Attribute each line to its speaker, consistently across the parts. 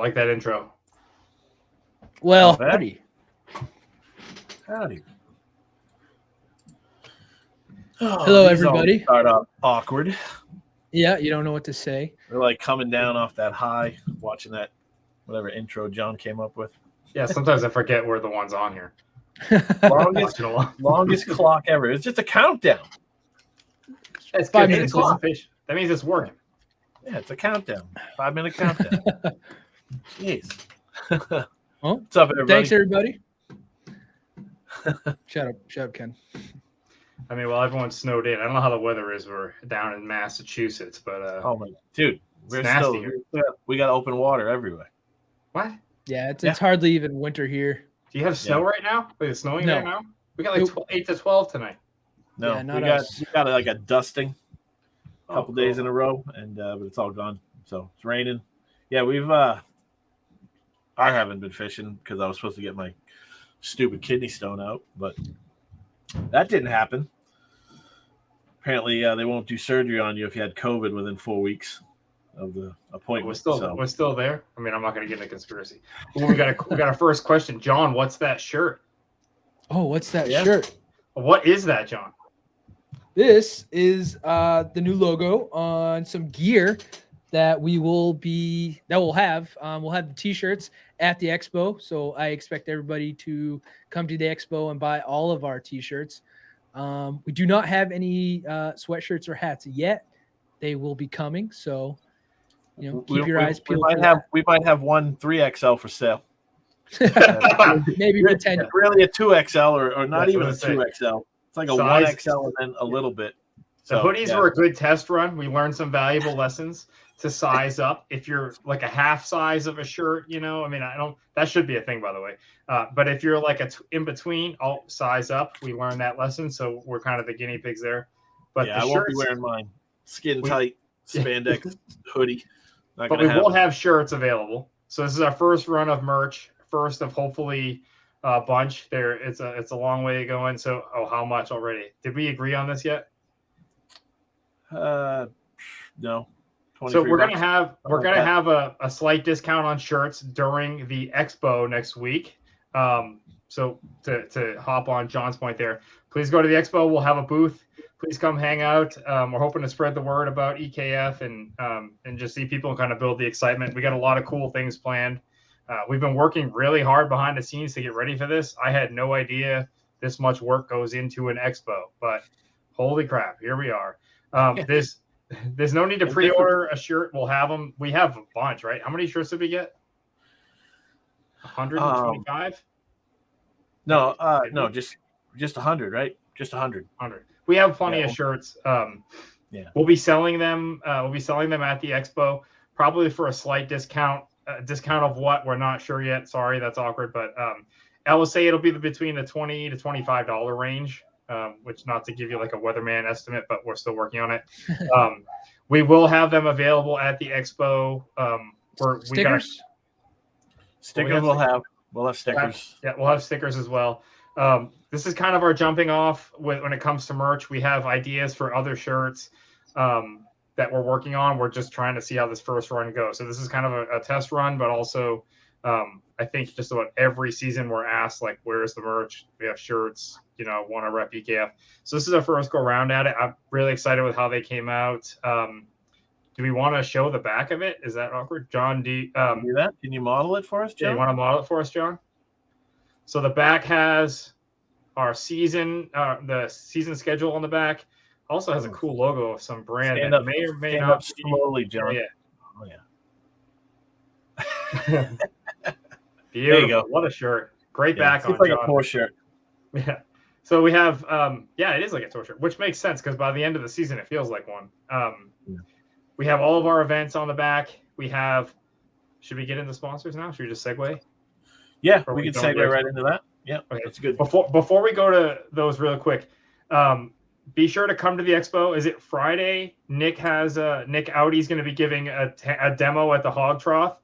Speaker 1: like that intro.
Speaker 2: Well, howdy.
Speaker 3: Howdy.
Speaker 2: Hello, everybody.
Speaker 3: Start off awkward.
Speaker 2: Yeah, you don't know what to say.
Speaker 3: We're like coming down off that high, watching that whatever intro John came up with.
Speaker 1: Yeah, sometimes I forget we're the ones on here.
Speaker 3: Longest clock ever. It's just a countdown.
Speaker 1: It's
Speaker 2: 5
Speaker 1: good.
Speaker 2: minutes.
Speaker 1: That means it's working.
Speaker 3: Yeah, it's a countdown. 5-minute countdown. Jeez.
Speaker 2: Well,
Speaker 3: what's up, everybody?
Speaker 2: Thanks, everybody. Shut up, Ken.
Speaker 1: I mean, well, everyone's snowed in. I don't know how the weather is. We're down in Massachusetts, but
Speaker 3: oh my dude,
Speaker 1: we're nasty here.
Speaker 3: We got open water everywhere.
Speaker 1: What?
Speaker 2: Yeah, it's hardly even winter here.
Speaker 1: Do you have snow right now? Wait, it's snowing there now? We got like 8 to 12 tonight.
Speaker 3: No,
Speaker 2: yeah,
Speaker 3: we got like a dusting a couple days in a row, and but it's all gone. So it's raining. Yeah, we've I haven't been fishing because I was supposed to get my stupid kidney stone out, but that didn't happen. Apparently, they won't do surgery on you if you had COVID within 4 weeks of the appointment.
Speaker 1: We're still there. I mean, I'm not going to get into conspiracy. Well, we got a first question, John. What's that shirt?
Speaker 2: Oh, what's that shirt?
Speaker 1: What is that, John?
Speaker 2: This is the new logo on some gear that we'll have. We'll have the t-shirts at the expo, so I expect everybody to come to the expo and buy all of our t-shirts. We do not have any sweatshirts or hats yet. They will be coming, so keep your eyes peeled.
Speaker 3: We might have one 3XL for sale.
Speaker 2: Maybe pretend
Speaker 3: really a 2XL or not even a 2XL. It's like a 1XL and then a little bit.
Speaker 1: The hoodies were a good test run. We learned some valuable lessons to size up. If you're like a half size of a shirt, I mean, that should be a thing, by the way. But if you're like in between, I'll size up. We learned that lesson. So we're kind of the guinea pigs there. But
Speaker 3: I won't be wearing mine. Skin tight spandex hoodie.
Speaker 1: But we will have shirts available. So this is our first run of merch. First of hopefully a bunch. It's a long way going. So how much already? Did we agree on this yet?
Speaker 3: No.
Speaker 1: So we're gonna have a slight discount on shirts during the expo next week. So to hop on John's point there, please go to the expo. We'll have a booth. Please come hang out. We're hoping to spread the word about EKF and just see people and kind of build the excitement. We got a lot of cool things planned. We've been working really hard behind the scenes to get ready for this. I had no idea this much work goes into an expo, but holy crap, here we are. There's no need to pre-order a shirt. We'll have them. We have a bunch, right? How many shirts did we get? 125?
Speaker 3: No, just 100, right? Just 100.
Speaker 1: We have plenty of shirts. We'll be selling them. We'll be selling them at the expo, probably for a slight discount. Discount of what? We're not sure yet. Sorry, that's awkward. But I will say it'll be between the $20 to $25 range. Which, not to give you like a weatherman estimate, but we're still working on it. We will have them available at the expo.
Speaker 2: Stickers?
Speaker 3: Stickers we'll have stickers.
Speaker 1: We'll have stickers as well. This is kind of our jumping off when it comes to merch. We have ideas for other shirts that we're working on. We're just trying to see how this first run goes. So this is kind of a test run, but also I think just about every season we're asked, like, where's the merch? We have shirts, want to rep EKF. So this is our first go around at it. I'm really excited with how they came out. Do we want to show the back of it? Is that awkward? John, do
Speaker 3: that? Can you model it for us, John?
Speaker 1: Yeah, you want to model it for us, John? So the back has our season, the season schedule on the back. Also has a cool logo of some brand that may or may not
Speaker 3: be slowly, John.
Speaker 1: Oh, yeah. Beautiful. There you go. What a shirt. Great back on
Speaker 3: It's like
Speaker 1: John.
Speaker 3: a tour shirt.
Speaker 1: Yeah. So we have, it is like a tour shirt, which makes sense because by the end of the season, it feels like one. We have all of our events on the back. Should we get into sponsors now? Should we just segue?
Speaker 3: Yeah, we can segue right into that. Yeah,
Speaker 1: okay.
Speaker 3: That's good.
Speaker 1: Before we go to those real quick, be sure to come to the expo. Is it Friday? Nick Audi's going to be giving a demo at the Hog Trough.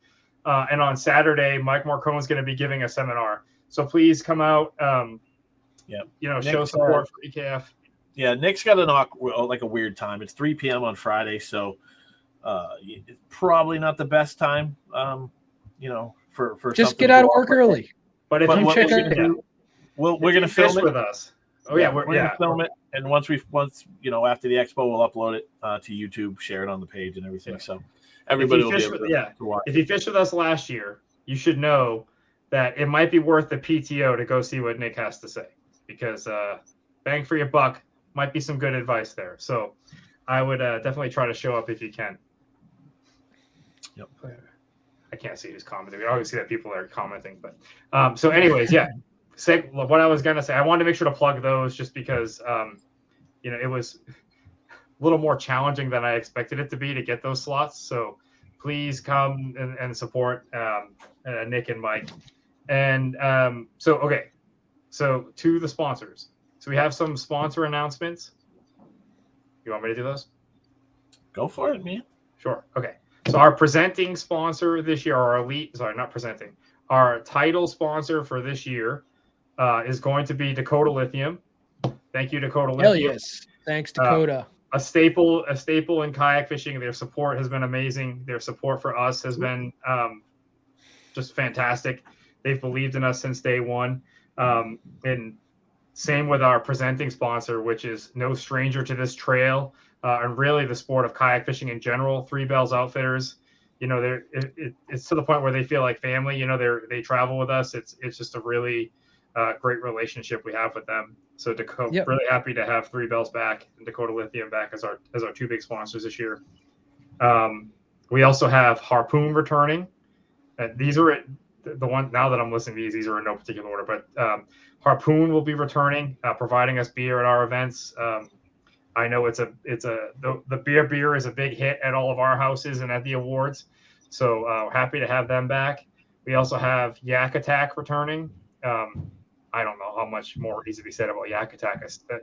Speaker 1: And on Saturday, Mike Morcone is going to be giving a seminar. So please come out. Show support for EKF.
Speaker 3: Yeah, Nick's got a weird time. It's 3 p.m. on Friday, so it's probably not the best time for
Speaker 2: just
Speaker 3: something
Speaker 2: get out
Speaker 3: to
Speaker 2: of
Speaker 3: go
Speaker 2: work
Speaker 3: off.
Speaker 2: early.
Speaker 1: But if
Speaker 3: But
Speaker 1: you
Speaker 3: what
Speaker 2: check
Speaker 3: we're
Speaker 2: out-
Speaker 3: gonna do, we're
Speaker 1: if
Speaker 3: gonna
Speaker 1: you fish
Speaker 3: film it
Speaker 1: with us. Oh yeah,
Speaker 3: we're gonna film it, and once after the expo, we'll upload it to YouTube, share it on the page and everything.
Speaker 1: Yeah.
Speaker 3: So everybody will be able to watch.
Speaker 1: If you fished with us last year, you should know that it might be worth the PTO to go see what Nick has to say, because bang for your buck might be some good advice there. So I would definitely try to show up if you can.
Speaker 3: Yep.
Speaker 1: I can't see who's commenting. We always see that people are commenting, but so anyways, yeah. What I was gonna say, I wanted to make sure to plug those just because it was a little more challenging than I expected it to be to get those slots. So please come and support Nick and Mike. And so to the sponsors. So we have some sponsor announcements. You want me to do those?
Speaker 3: Go for it, man.
Speaker 1: Sure. Okay. So our presenting sponsor this year, our title sponsor for this year is going to be Dakota Lithium. Thank you, Dakota
Speaker 2: Hell
Speaker 1: Lithium.
Speaker 2: yes. Thanks, Dakota.
Speaker 1: A staple in kayak fishing. Their support has been amazing. Their support for us has been just fantastic. They've believed in us since day one. And same with our presenting sponsor, which is no stranger to this trail and really the sport of kayak fishing in general. Three Bells Outfitters. It's to the point where they feel like family. They travel with us. It's just a really great relationship we have with them. So Dakota, really happy to have Three Bells back and Dakota Lithium back as our two big sponsors this year. We also have Harpoon returning. These are the one now that I'm listing these are in no particular order, but Harpoon will be returning, providing us beer at our events. I know the beer is a big hit at all of our houses and at the awards. So happy to have them back. We also have Yak Attack returning. I don't know how much more needs to be said about Yak Attack.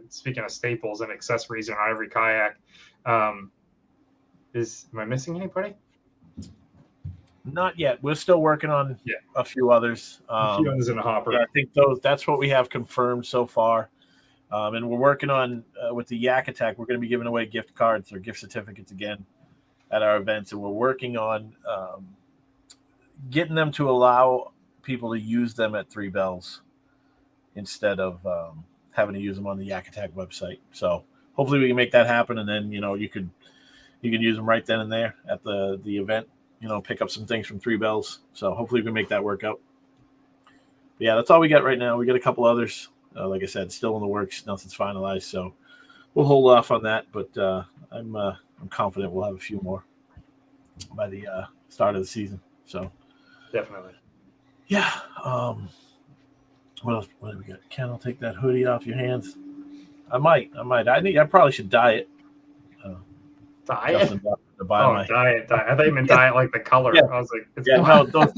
Speaker 1: Speaking of staples and accessories in every kayak, am I missing anybody?
Speaker 3: Not yet. We're still working on a few others.
Speaker 1: A few others in the hopper.
Speaker 3: Yeah, I think that's what we have confirmed so far. And we're working on with the Yak Attack. We're going to be giving away gift cards or gift certificates again at our events, and we're working on getting them to allow people to use them at Three Bells instead of having to use them on the Yak Attack website. So hopefully we can make that happen, and then you can use them right then and there at the event. Pick up some things from Three Bells. So hopefully we can make that work out. But yeah, that's all we got right now. We got a couple others. Like I said, still in the works. Nothing's finalized, so we'll hold off on that. But I'm confident we'll have a few more by the start of the season. So
Speaker 1: definitely,
Speaker 3: yeah. What else? What do we got? Ken, I'll take that hoodie off your hands. I might. I probably should dye it.
Speaker 1: Diet?
Speaker 3: Diet.
Speaker 1: I thought you meant diet like the color.
Speaker 3: Yeah.
Speaker 1: I was like,
Speaker 3: no. Those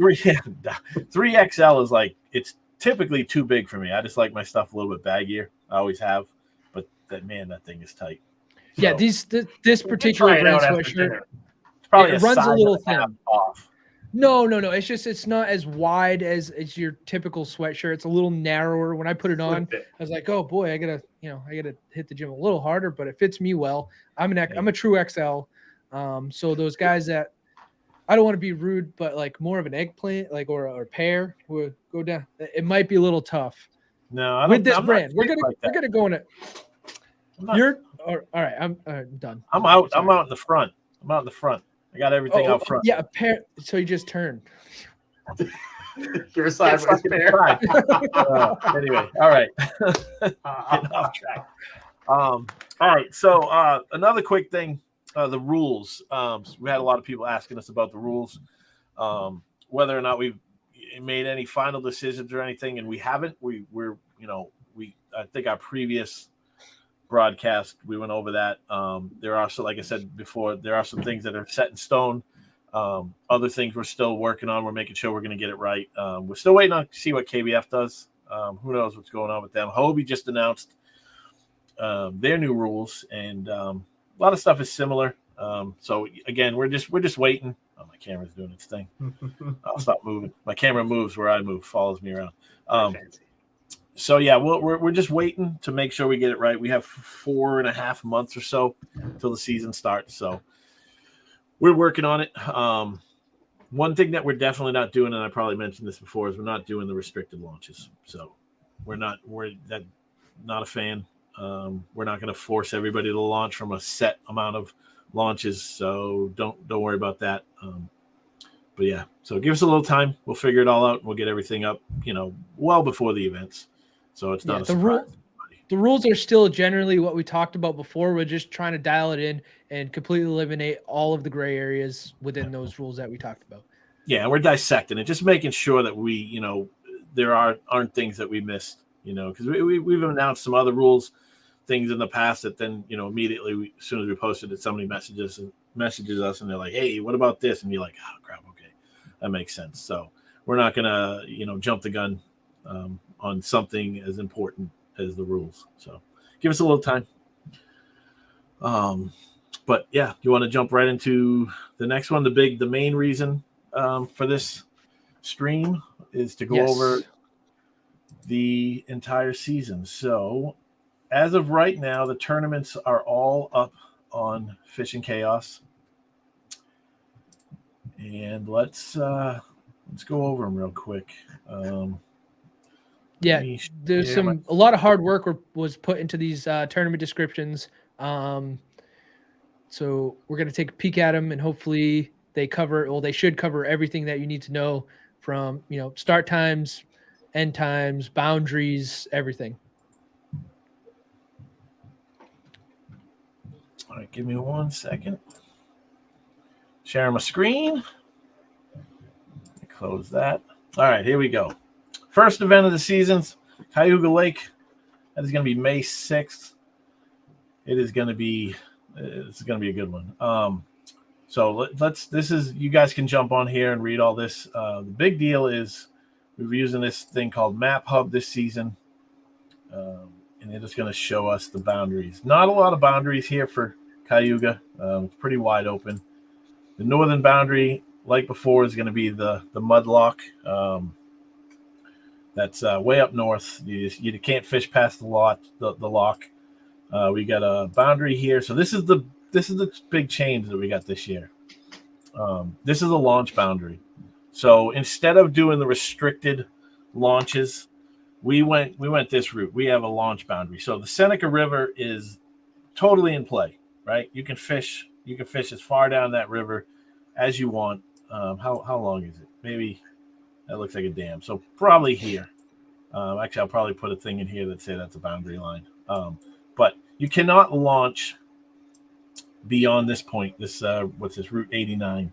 Speaker 3: 3XL is like, it's typically too big for me. I just like my stuff a little bit baggier. I always have, but that thing is tight. So,
Speaker 2: yeah, this particular brand sweatshirt,
Speaker 3: it's probably
Speaker 2: it runs a little thin.
Speaker 3: Off.
Speaker 2: No. It's not as wide as your typical sweatshirt. It's a little narrower. When I put it on, I was like, oh boy, I gotta hit the gym a little harder, but it fits me well. I'm a true XL. So those guys that, I don't want to be rude, but like more of an eggplant, like or a pear would go down. It might be a little tough.
Speaker 3: No, I don't,
Speaker 2: with this
Speaker 3: I'm
Speaker 2: brand, we're gonna go in it. All right. I'm done.
Speaker 3: I'm out. I'm out in the front. I got everything out front.
Speaker 2: Yeah, a pair. So you just turned.
Speaker 1: Your sideways pair.
Speaker 3: Anyway, all right. Getting off track. All right. So another quick thing, the rules. We had a lot of people asking us about the rules, whether or not we've made any final decisions or anything, and we haven't. I think our previous broadcast we went over that. There are, so like I said before, there are some things that are set in stone. Other things we're still working on. We're making sure we're going to get it right. We're still waiting on to see what KBF does. Who knows what's going on with them? Hobie just announced their new rules, and a lot of stuff is similar. So again, we're just waiting. Oh, my camera's doing its thing. I'll stop moving. My camera moves where I move, follows me around. So yeah, we're just waiting to make sure we get it right. We have 4.5 months or so till the season starts. So we're working on it. One thing that we're definitely not doing, and I probably mentioned this before, is we're not doing the restricted launches. So we're not a fan. We're not going to force everybody to launch from a set amount of launches. So don't worry about that. But yeah, so give us a little time. We'll figure it all out. And we'll get everything up, well before the events. So it's not a surprise.
Speaker 2: The rules are still generally what we talked about before. We're just trying to dial it in and completely eliminate all of the gray areas within those rules that we talked about.
Speaker 3: Yeah, we're dissecting it, just making sure that we, there aren't things that we missed, because we've announced some other rules, things in the past that then, immediately as soon as we posted it, somebody messages us and they're like, hey, what about this? And you're like, oh crap, okay, that makes sense. So we're not gonna, jump the gun on something as important as the rules. So give us a little time. But yeah, you want to jump right into the next one? The main reason for this stream is to go over the entire season. So as of right now, the tournaments are all up on Fishing Chaos, and let's go over them real quick.
Speaker 2: There's a lot of hard work was put into these tournament descriptions. So we're going to take a peek at them, and hopefully they should cover everything that you need to know from, start times, end times, boundaries, everything.
Speaker 3: All right, give me 1 second. Sharing my screen. Close that. All right, here we go. First event of the season's Cayuga Lake. That is going to be May 6th. It's going to be a good one. So you guys can jump on here and read all this. The big deal is we're using this thing called Map Hub this season. And it is going to show us the boundaries. Not a lot of boundaries here for Cayuga. It's pretty wide open. The northern boundary, like before, is going to be the mud lock. That's way up north. You can't fish past the lock. We got a boundary here. So this is the big change that we got this year. This is a launch boundary. So instead of doing the restricted launches, we went this route. We have a launch boundary. So the Seneca River is totally in play, right? You can fish as far down that river as you want. How long is it? Maybe that looks like a dam. So probably here. Actually, I'll probably put a thing in here that say that's a boundary line. But you cannot launch beyond this point. This what's this, Route 89?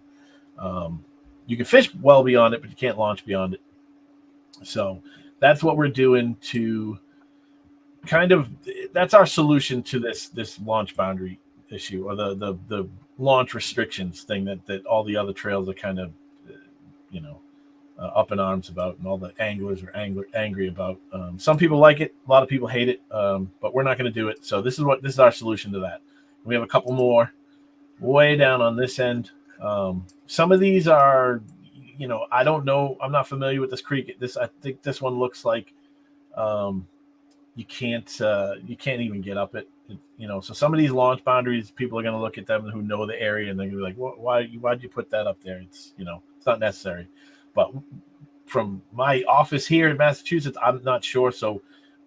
Speaker 3: You can fish well beyond it, but you can't launch beyond it. So that's what we're doing to that's our solution to this launch boundary issue, or the launch restrictions thing that all the other trails are kind of up in arms about, and all the anglers are angry about. Some people like it, a lot of people hate it, but we're not going to do it. So this is our solution to that. We have a couple more way down on this end. Some of these are, I don't know. I'm not familiar with this creek. I think this one looks like you can't even get up it. So some of these launch boundaries, people are going to look at them who know the area, and they're going to be like, why'd you put that up there? It's it's not necessary. But from my office here in Massachusetts, I'm not sure. So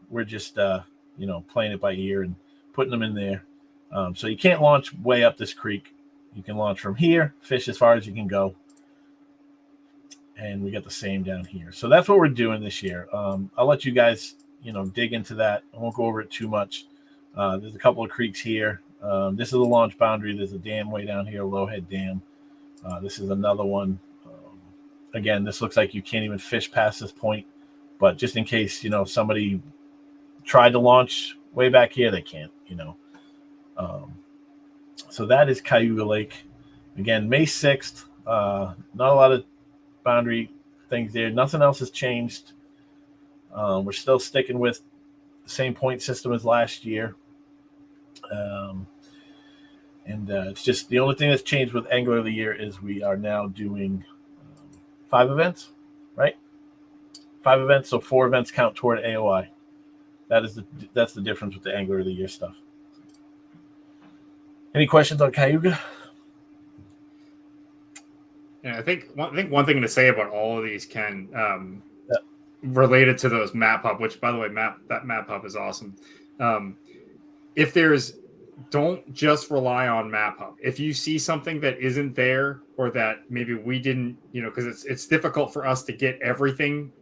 Speaker 3: we're just playing it by ear and putting them in there. So you can't launch way up this creek. You can launch from here, fish as far as you can go. And we got the same down here. So that's what we're doing this year. I'll let you guys, dig into that. I won't go over it too much. There's a couple of creeks here. This is a launch boundary. There's a dam way down here, Lowhead Dam. This is another one. Again, this looks like you can't even fish past this point. But just in case, somebody tried to launch way back here, they can't, So that is Cayuga Lake. Again, May 6th. Not a lot of boundary things there. Nothing else has changed. We're still sticking with the same point system as last year. It's just the only thing that's changed with Angler of the Year is we are now doing 5 events, right? 5 events, so 4 events count toward AOI. That's the difference with the Angler of the Year stuff. Any questions on Cayuga?
Speaker 1: Yeah, I think one thing to say about all of these, Ken, related to those map hub, which by the way, that map hub is awesome. If there's, don't just rely on map hub. If you see something that isn't there, or that maybe we didn't, because it's difficult for us to get everything,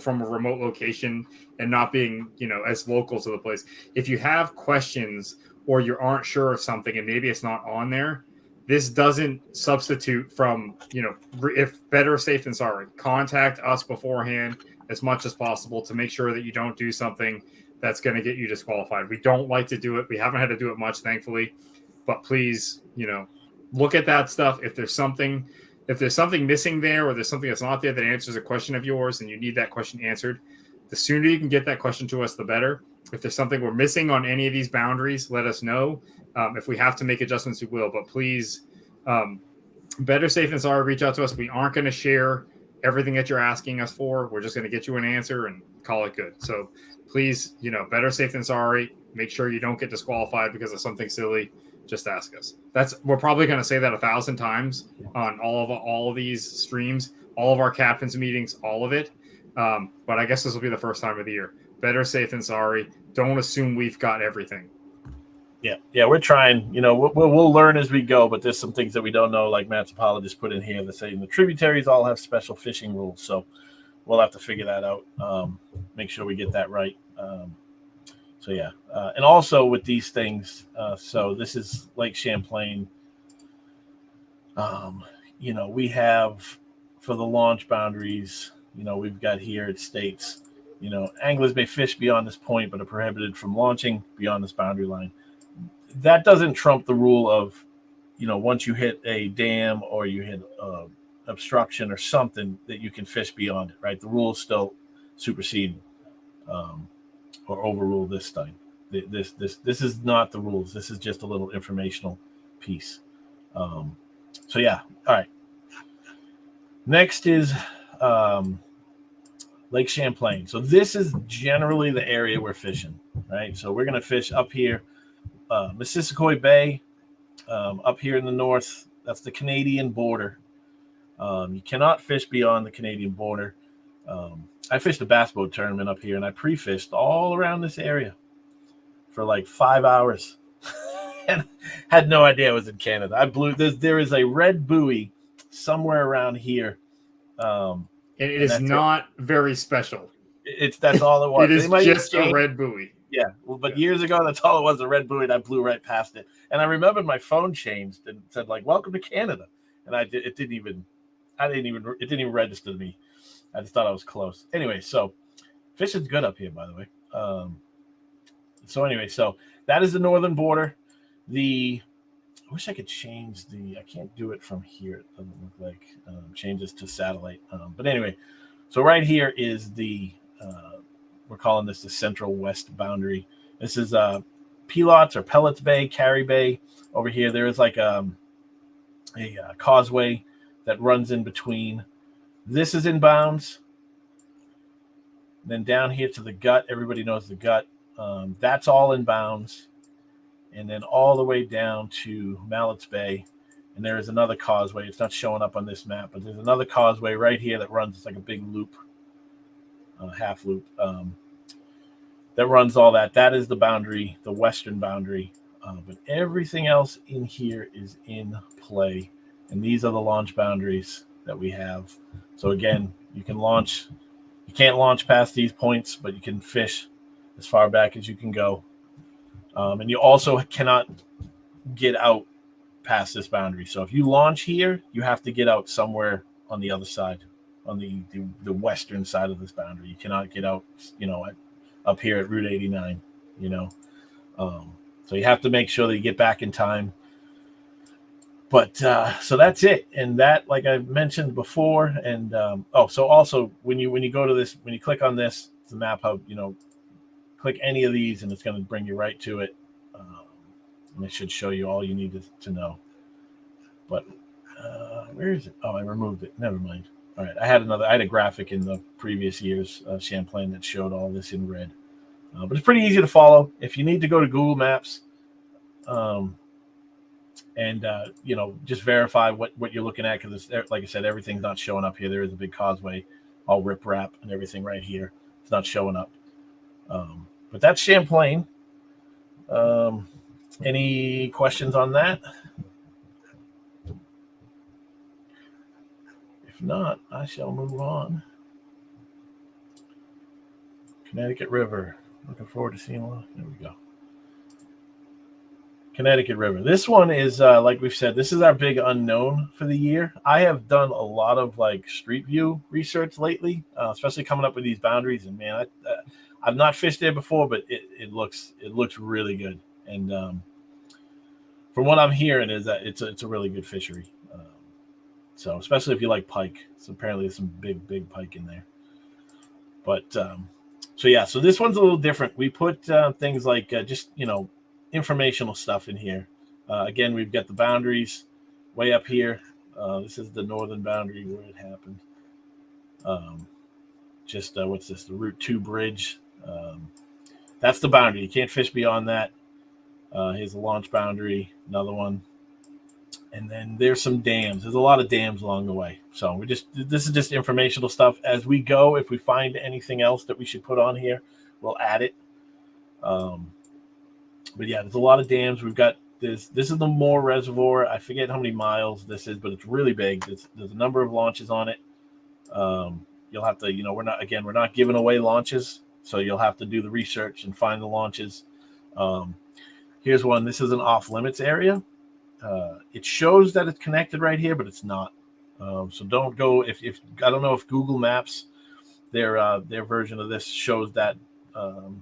Speaker 1: from a remote location and not being, as local to the place. If you have questions or you aren't sure of something and maybe it's not on there, this doesn't substitute from, if better safe than sorry. Contact us beforehand as much as possible to make sure that you don't do something that's going to get you disqualified. We don't like to do it. We haven't had to do it much, thankfully, but please, look at that stuff. If there's something missing there, or there's something that's not there that answers a question of yours and you need that question answered, the sooner you can get that question to us, the better. If there's something we're missing on any of these boundaries, let us know. If we have to make adjustments, we will. But please, better safe than sorry. Reach out to us. We aren't going to share everything that you're asking us for. We're just going to get you an answer and call it good. So please, better safe than sorry. Make sure you don't get disqualified because of something silly. Just ask us. We're probably going to say that 1,000 times on all of these streams, all of our captains meetings, all of it. But I guess this will be the first time of the year. Better safe than sorry. Don't assume we've got everything.
Speaker 3: Yeah, we're trying. We'll learn as we go, but there's some things that we don't know, like Matt's apologist put in here that say the tributaries all have special fishing rules, so we'll have to figure that out. Make sure we get that right. So yeah, and also with these things, so this is Lake Champlain. We have for the launch boundaries. We've got here it states, anglers may fish beyond this point, but are prohibited from launching beyond this boundary line. That doesn't trump the rule of, once you hit a dam or you hit obstruction or something, that you can fish beyond it, right? The rules still supersede or overrule this thing. This is not the rules. This is just a little informational piece. So yeah, all right. Next is Lake Champlain. So this is generally the area we're fishing, right? So we're going to fish up here. Missisquoi Bay, up here in the north, that's the Canadian border. You cannot fish beyond the Canadian border. I fished a bass boat tournament up here, and I pre-fished all around this area for like 5 hours, and had no idea I was in Canada. I blew. There is a red buoy somewhere around here.
Speaker 1: And it is not very special.
Speaker 3: That's all it was.
Speaker 1: It is just a red buoy.
Speaker 3: Yeah, but years ago, that's all it was, a red buoy, and I blew right past it. And I remembered my phone changed and said, like, welcome to Canada. And it didn't even register to me. I just thought I was close. Anyway, so fishing's good up here, by the way. So that is the northern border. I wish I could change I can't do it from here. It doesn't look like changes to satellite. But anyway, so right here is we're calling this the central west boundary. This is Pelots or Pellets Bay, Carey Bay. Over here, there is like a causeway that runs in between. This is in bounds. Then down here to the gut, everybody knows the gut. That's all in bounds. And then all the way down to Mallett's Bay. And there is another causeway. It's not showing up on this map, but there's another causeway right here that runs. It's like a big loop. Half loop that runs all that. That is the boundary, the western boundary. But everything else in here is in play. And these are the launch boundaries that we have. So again, you can launch. You can't launch past these points, but you can fish as far back as you can go. And you also cannot get out past this boundary. So if you launch here, you have to get out somewhere on the other side, on the western side of this boundary. You cannot get out, up here at Route 89, so you have to make sure that you get back in time. But so that's it. And that, like I mentioned before, and so also when you go to this, when you click on this, the map hub, click any of these and it's going to bring you right to it. And it should show you all you need to know. But where is it? Oh, I removed it. Never mind. All right, I had a graphic in the previous year's Champlain that showed all this in red. But it's pretty easy to follow. If you need to go to Google Maps, and just verify what you're looking at, because like I said, everything's not showing up here. There is a big causeway, all riprap and everything right here. It's not showing up, but that's Champlain. Any questions on that? If not, I shall move on. Connecticut River. Looking forward to seeing one. There we go. Connecticut River. This one is, like we've said, this is our big unknown for the year. I have done a lot of like Street View research lately, especially coming up with these boundaries. And man, I've not fished there before, but it looks really good. And from what I'm hearing is that it's a really good fishery. So especially if you like pike, so apparently there's some big pike in there. But so this one's a little different. We put things like just informational stuff in here. Again, we've got the boundaries way up here. This is the northern boundary where it happened. What's this? The Route 2 bridge. That's the boundary. You can't fish beyond that. Here's the launch boundary, another one. And then there's some dams. There's a lot of dams along the way. So this is just informational stuff. As we go, if we find anything else that we should put on here, we'll add it. But yeah, there's a lot of dams. We've got this. This is the Moore Reservoir. I forget how many miles this is, but it's really big. There's a number of launches on it. You'll have to, we're not giving away launches, so you'll have to do the research and find the launches. Here's one. This is an off limits area. It shows that it's connected right here, but it's not. So don't go if I don't know if Google Maps, their version of this shows that it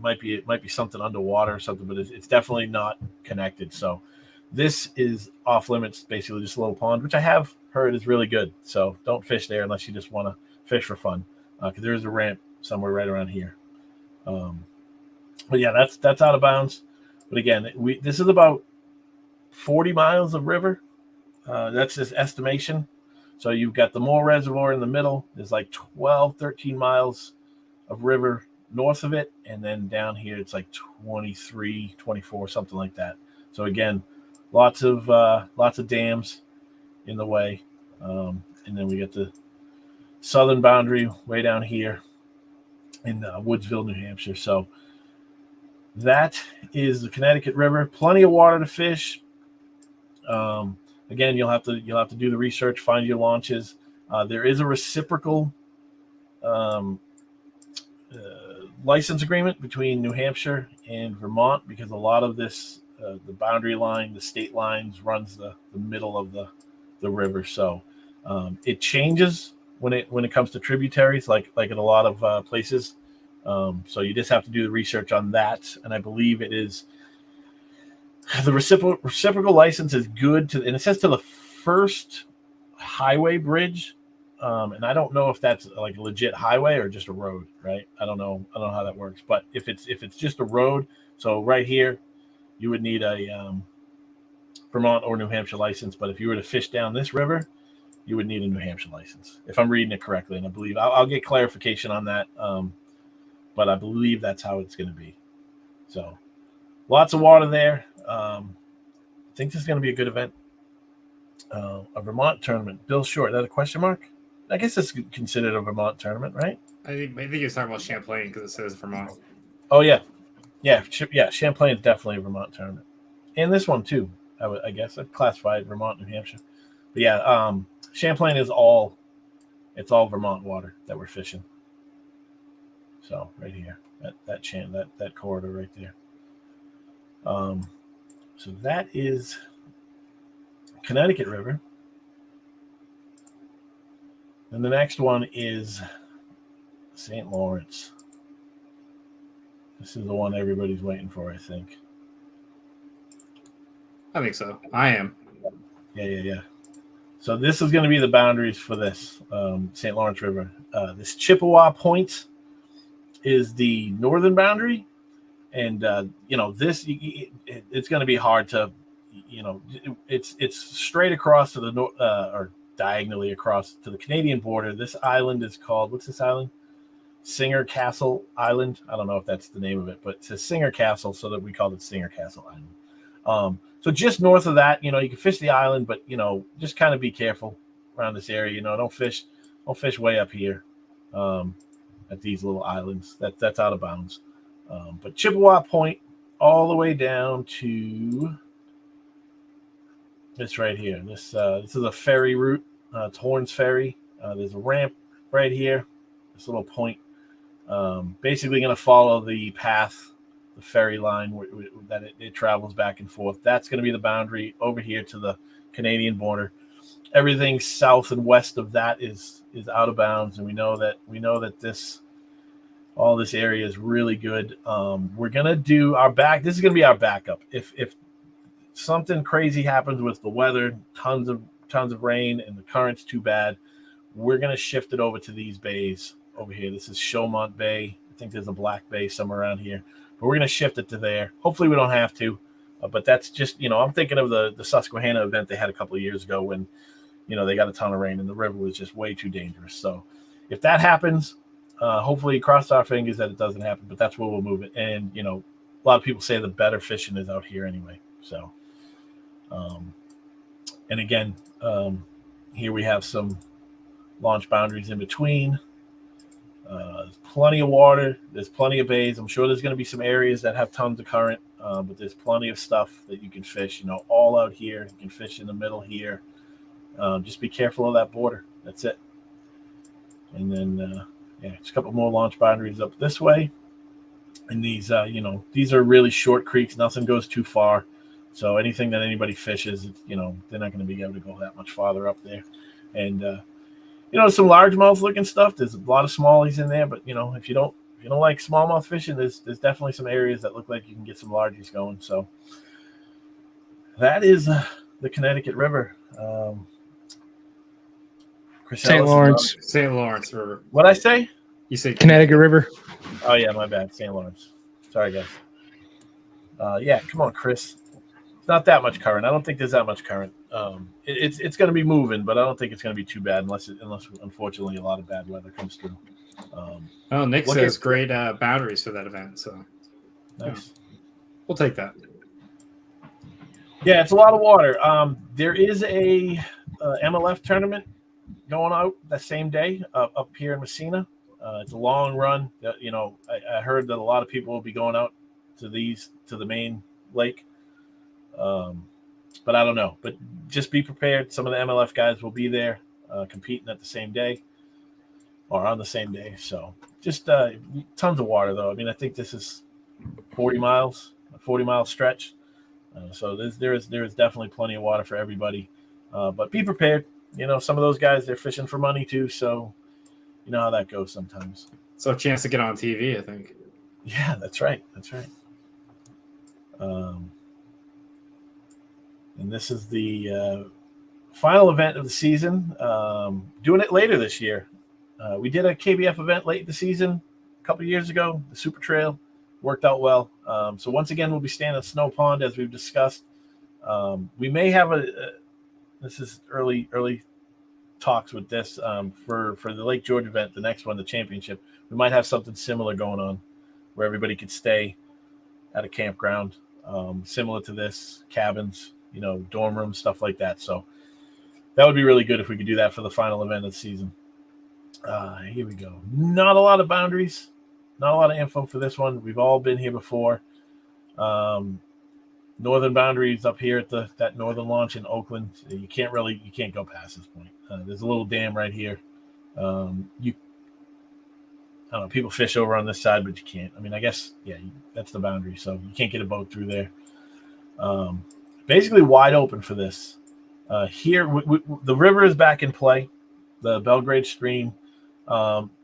Speaker 3: might be something underwater or something, but it's definitely not connected. So this is off limits, basically just a little pond, which I have heard is really good. So don't fish there unless you just want to fish for fun, because there is a ramp somewhere right around here. But yeah, that's out of bounds. But again, this is about 40 miles of river. That's just estimation. So you've got the Moore Reservoir in the middle. There's like 12, 13 miles of river north of it. And then down here, it's like 23, 24, something like that. So again, lots of dams in the way. And then we get the southern boundary way down here in Woodsville, New Hampshire. So that is the Connecticut River. Plenty of water to fish. Again, you'll have to do the research, find your launches. There is a reciprocal license agreement between New Hampshire and Vermont, because a lot of this, the boundary line, the state lines, runs the middle of the river. So it changes when it comes to tributaries, like in a lot of places. So you just have to do the research on that, and I believe it is. The reciprocal license is good and it says to the first highway bridge, and I don't know if that's like a legit highway or just a road, right? I don't know how that works, but if it's just a road, so right here, you would need a Vermont or New Hampshire license. But if you were to fish down this river, you would need a New Hampshire license, if I'm reading it correctly. And I believe I'll get clarification on that, but I believe that's how it's going to be. So lots of water there. I think this is going to be a good event. A Vermont tournament. Bill Short, is that a question mark? I guess it's considered a Vermont tournament, right?
Speaker 1: I think you're talking about Champlain because it says Vermont.
Speaker 3: Oh, yeah. Yeah, Champlain is definitely a Vermont tournament. And this one, too, I guess. I'd classify it Vermont, New Hampshire. But, yeah, Champlain is all Vermont water that we're fishing. So, right here, that corridor right there. So that is Connecticut River. And the next one is St. Lawrence. This is the one everybody's waiting for, I think.
Speaker 1: I think so. I am.
Speaker 3: Yeah. So this is going to be the boundaries for this St. Lawrence River. This Chippewa Point is the northern boundary. And, it's going to be hard to, it's straight across to the north, or diagonally across to the Canadian border. This island is called, what's this island? Singer Castle Island. I don't know if that's the name of it, but it says Singer Castle, so that we call it Singer Castle So just north of that, you can fish the island, but just kind of be careful around this area. Don't fish way up here at these little islands. That's out of bounds. But Chippewa Point all the way down to this right here. This is a ferry route. It's Horns Ferry. There's a ramp right here. This little point. Basically going to follow the path, the ferry line that it travels back and forth. That's going to be the boundary over here to the Canadian border. Everything south and west of that is out of bounds, and we know that all this area is really good. We're gonna do our back. This is gonna be our backup. If something crazy happens with the weather, tons of rain, and the current's too bad, we're gonna shift it over to these bays over here. This is Chaumont Bay. I think there's a Black Bay somewhere around here, but we're gonna shift it to there. Hopefully, we don't have to. But that's just I'm thinking of the Susquehanna event they had a couple of years ago when they got a ton of rain and the river was just way too dangerous. So if that happens, hopefully cross our fingers that it doesn't happen, but that's where we'll move it. And, a lot of people say the better fishing is out here anyway. So, and again, here we have some launch boundaries in between. There's plenty of water. There's plenty of bays. I'm sure there's going to be some areas that have tons of current, but there's plenty of stuff that you can fish, all out here. You can fish in the middle here. Just be careful of that border. That's it. And then, just a couple more launch boundaries up this way. And these, these are really short creeks. Nothing goes too far. So anything that anybody fishes, they're not going to be able to go that much farther up there. And, some largemouth looking stuff. There's a lot of smallies in there, but if you don't like smallmouth fishing, there's definitely some areas that look like you can get some largies going. So that is the Connecticut River.
Speaker 2: St. Lawrence.
Speaker 1: St. Lawrence River.
Speaker 3: What'd I say?
Speaker 1: You say
Speaker 2: Connecticut River.
Speaker 3: Oh yeah, my bad. St. Lawrence. Sorry, guys. Come on, Chris. It's not that much current. I don't think there's that much current. It's going to be moving, but I don't think it's going to be too bad unless unfortunately a lot of bad weather comes through.
Speaker 1: Nick says great boundaries for that event. So
Speaker 3: nice.
Speaker 1: We'll take that.
Speaker 3: Yeah, it's a lot of water. There is a MLF tournament going out that same day up here in Messina. It's a long run. I heard that a lot of people will be going out to the main lake. But I don't know. But just be prepared. Some of the MLF guys will be there competing at the same day or on the same day. So just tons of water, though. I mean, I think this is 40 miles, a 40-mile stretch. So there is definitely plenty of water for everybody. But be prepared. Some of those guys, they're fishing for money too. So you know how that goes sometimes.
Speaker 1: So a chance to get on TV, I think.
Speaker 3: Yeah, that's right. And this is the final event of the season. Doing it later this year. We did a KBF event late in the season a couple of years ago. The Super Trail worked out well. So once again, we'll be staying at Snow Pond as we've discussed. We may have this is early talks with this for the Lake George event, the next one, the championship. We might have something similar going on where everybody could stay at a campground, similar to this, cabins, dorm rooms, stuff like that. So that would be really good if we could do that for the final event of the season. Here we go. Not a lot of boundaries, not a lot of info for this one. We've all been here before. Northern boundaries up here at that northern launch in Oakland. You can't go past this point. There's a little dam right here. I don't know. People fish over on this side, but you can't. I mean, I guess that's the boundary. So you can't get a boat through there. Basically wide open for this. Here, the river is back in play. The Belgrade Stream.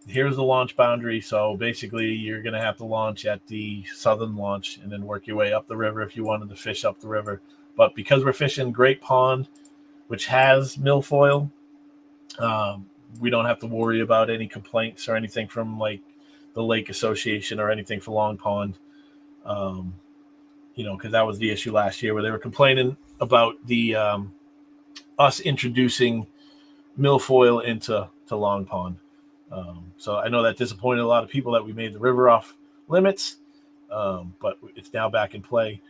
Speaker 3: Here's the launch boundary. So basically, you're going to have to launch at the southern launch and then work your way up the river if you wanted to fish up the river. But because we're fishing Great Pond, which has milfoil, we don't have to worry about any complaints or anything from like the Lake Association or anything for Long Pond. Because that was the issue last year where they were complaining about the us introducing milfoil into Long Pond. So I know that disappointed a lot of people that we made the river off limits, but it's now back in play.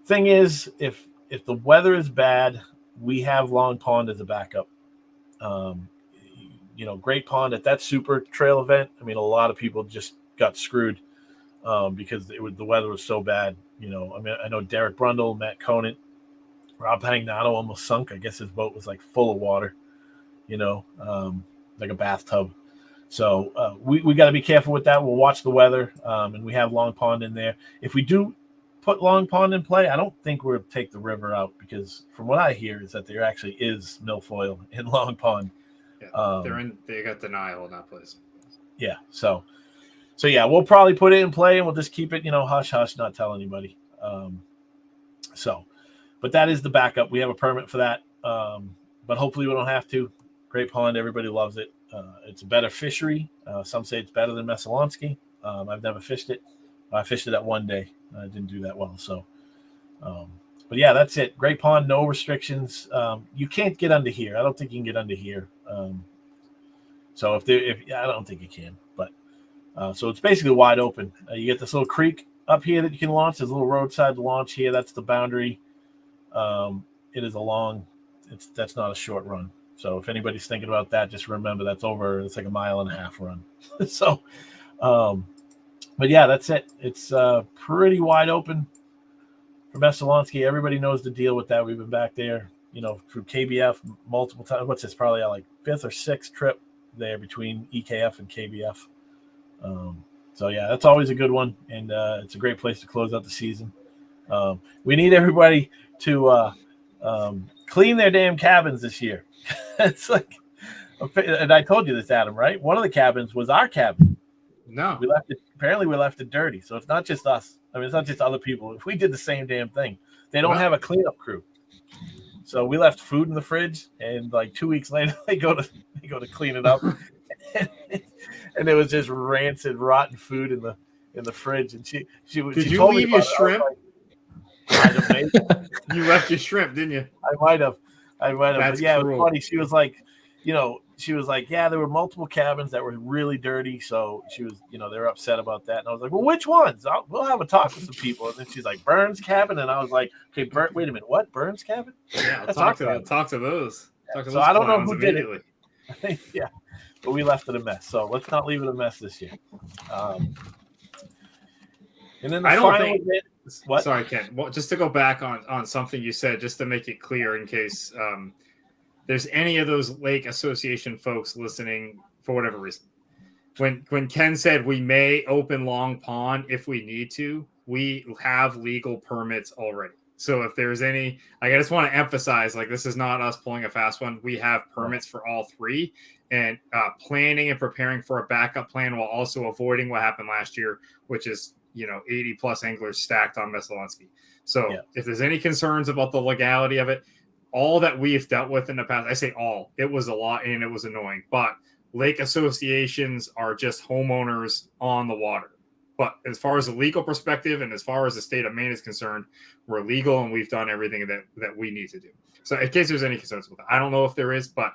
Speaker 3: thing is, if the weather is bad, we have Long Pond as a backup. Great Pond at that super trail event. I mean, a lot of people just got screwed because the weather was so bad. I know Derek Brundle, Matt Conant, Rob Pagnano almost sunk. I guess his boat was like full of water, like a bathtub. So we got to be careful with that. We'll watch the weather, and we have Long Pond in there. If we do put Long Pond in play, I don't think we'll take the river out, because from what I hear is that there actually is milfoil in Long Pond.
Speaker 1: Yeah, they got denial in that place.
Speaker 3: Yeah, so yeah, we'll probably put it in play, and we'll just keep it, hush hush, not tell anybody. But that is the backup. We have a permit for that, but hopefully we don't have to. Great Pond, everybody loves it. It's a better fishery. Some say it's better than Messalonski. I've never fished it. I fished it that one day. I didn't do that well. So, but yeah, that's it. Great Pond, no restrictions. You can't get under here. I don't think you can get under here. So I don't think you can. But so it's basically wide open. You get this little creek up here that you can launch. There's a little roadside launch here. That's the boundary. It is that's not a short run. So if anybody's thinking about that, just remember it's like a 1.5 mile run. So, but yeah, that's it. It's pretty wide open for Messalonski. Everybody knows the deal with that. We've been back there, through KBF multiple times. What's this? Probably like 5th or 6th trip there between EKF and KBF. So yeah, that's always a good one, and it's a great place to close out the season. We need everybody to clean their damn cabins this year. It's like, and I told you this, Adam, right? One of the cabins was our cabin.
Speaker 1: No,
Speaker 3: we left it dirty. So it's not just us. I mean, it's not just other people. If we did the same damn thing, they don't have a cleanup crew. So we left food in the fridge, and like 2 weeks later, they go to clean it up, and it was just rancid, rotten food in the fridge. And she
Speaker 1: did you leave your shrimp? You left your shrimp, didn't you?
Speaker 3: I might have.
Speaker 1: That's
Speaker 3: yeah,
Speaker 1: cruel.
Speaker 3: it was funny. She was like, yeah, there were multiple cabins that were really dirty. So she was, they were upset about that. And I was like, well, which ones? We'll have a talk with some people. And then she's like, Burns cabin. And I was like, okay, wait a minute. What? Burns cabin?
Speaker 1: Yeah, talk to those.
Speaker 3: Yeah. So I don't know who did it. Yeah, but we left it a mess. So let's not leave it a mess this year. And then the final bit. What?
Speaker 1: Sorry, Ken. Well, just to go back on something you said, just to make it clear in case there's any of those lake association folks listening for whatever reason. When Ken said we may open Long Pond if we need to, we have legal permits already. So if there's any, I just want to emphasize, this is not us pulling a fast one. We have permits for all three, and planning and preparing for a backup plan while also avoiding what happened last year, which is 80 plus anglers stacked on Messalonski. So if there's any concerns about the legality of it, all that we've dealt with in the past, I say all, it was a lot and it was annoying, but lake associations are just homeowners on the water. But as far as the legal perspective and as far as the state of Maine is concerned, we're legal and we've done everything that we need to do. So in case there's any concerns with that, I don't know if there is, but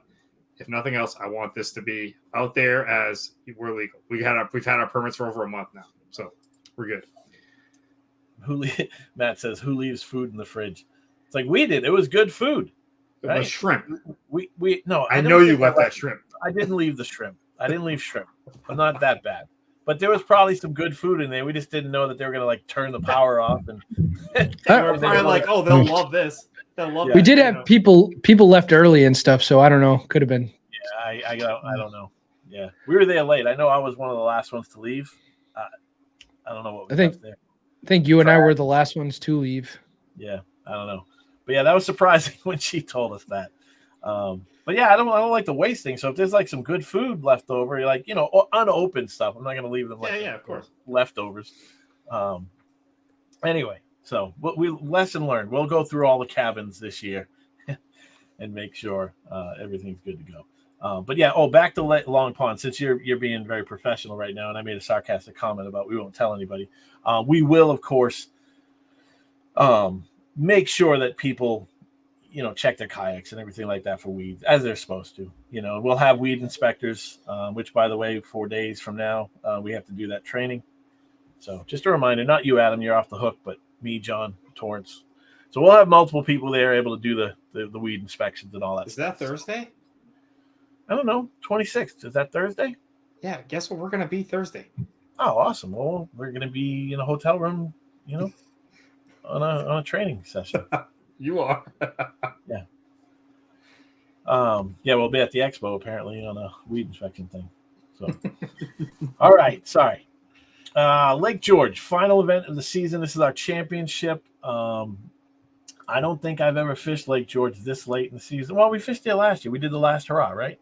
Speaker 1: if nothing else, I want this to be out there as we're legal. We've had our permits for over a month now. So we're good.
Speaker 3: Matt says, who leaves food in the fridge? It's like we did. It was good food.
Speaker 1: Right? It was shrimp.
Speaker 3: No.
Speaker 1: I know you left that shrimp.
Speaker 3: I didn't leave the shrimp. I didn't leave shrimp. But not that bad. But there was probably some good food in there. We just didn't know that they were going to turn the power off. And
Speaker 1: we're probably like, oh, they'll love this. They'll love.
Speaker 2: We did have people left early and stuff. So I don't know. Could have been.
Speaker 3: Yeah, I don't know. Yeah, we were there late. I know I was one of the last ones to leave. I don't know what we left there.
Speaker 2: I think you and I were the last ones to leave.
Speaker 3: Yeah, I don't know. But yeah, that was surprising when she told us that. But yeah, I don't like the wasting. So if there's some good food left over, you're unopened stuff, I'm not going to leave them
Speaker 1: of course,
Speaker 3: leftovers. Anyway, so we lesson learned. We'll go through all the cabins this year and make sure everything's good to go. But yeah, back to Long Pond. Since you're being very professional right now, and I made a sarcastic comment about we won't tell anybody. We will, of course, make sure that people, check their kayaks and everything like that for weeds, as they're supposed to. We'll have weed inspectors, which, by the way, 4 days from now, we have to do that training. So just a reminder, not you, Adam, you're off the hook, but me, John, Torrance, So we'll have multiple people there able to do the weed inspections and all that.
Speaker 4: Is that Thursday?
Speaker 3: I don't know. 26th. Is that Thursday?
Speaker 4: Yeah. Guess what? We're gonna be Thursday.
Speaker 3: Oh, awesome. Well, we're gonna be in a hotel room, on a training session.
Speaker 4: You are.
Speaker 3: Yeah. We'll be at the expo apparently on a weed inspection thing. So, all right. Sorry. Lake George, final event of the season. This is our championship. I don't think I've ever fished Lake George this late in the season. Well, we fished it last year. We did the last hurrah, right?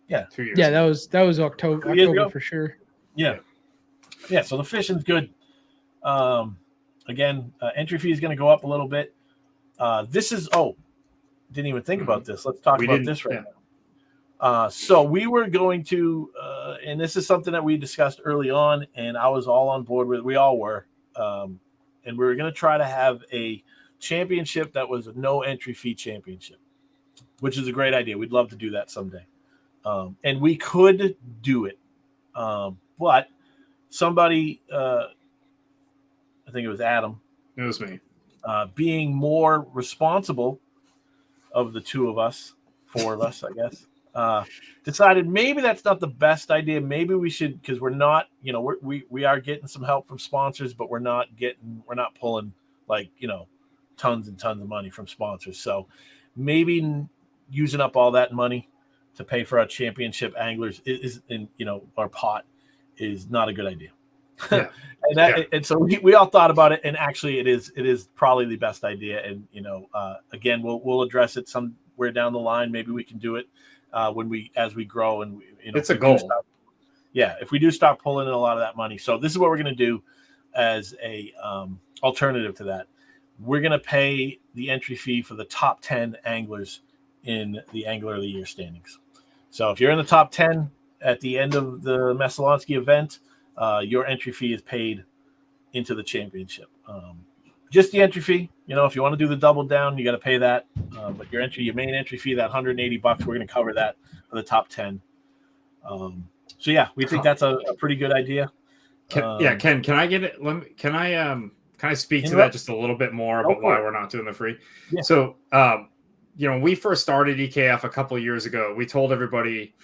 Speaker 3: Yeah.
Speaker 4: 2 years.
Speaker 2: Yeah,
Speaker 4: ago.
Speaker 2: that was October.
Speaker 3: 2 years ago?
Speaker 2: For sure.
Speaker 3: Yeah. Yeah. So the fishing's good. Again, entry fee is going to go up a little bit. Didn't even think about this. Let's talk about this right now. So we were going to, and this is something that we discussed early on, and I was all on board with. We all were, and we were going to try to have a championship that was a no entry fee championship, which is a great idea. We'd love to do that someday, and we could do it, but somebody, I think it was Adam.
Speaker 4: It was me.
Speaker 3: Being more responsible of the four of us, I guess, decided maybe that's not the best idea. Maybe we should, because we're not, we are getting some help from sponsors, but we're not pulling tons and tons of money from sponsors. So maybe using up all that money to pay for our championship anglers is in, our pot is not a good idea.
Speaker 4: Yeah.
Speaker 3: And so we all thought about it, and actually it is probably the best idea. And again, we'll address it somewhere down the line. Maybe we can do it as we grow, and
Speaker 4: it's a goal.
Speaker 3: If we do start pulling in a lot of that money. So this is what we're going to do as a alternative to that. We're going to pay the entry fee for the top 10 anglers in the Angler of the Year standings. So if you're in the top 10 at the end of the Mesalonsky event, your entry fee is paid into the championship. Just the entry fee. If you want to do the double down, you got to pay that. But your main entry fee, that $180, we're going to cover that for the top 10. We think that's a pretty good idea.
Speaker 4: Ken, can I get it? Can I speak to that just a little bit more about why we're not doing the free?
Speaker 3: Yeah.
Speaker 4: So, when we first started EKF a couple of years ago, we told everybody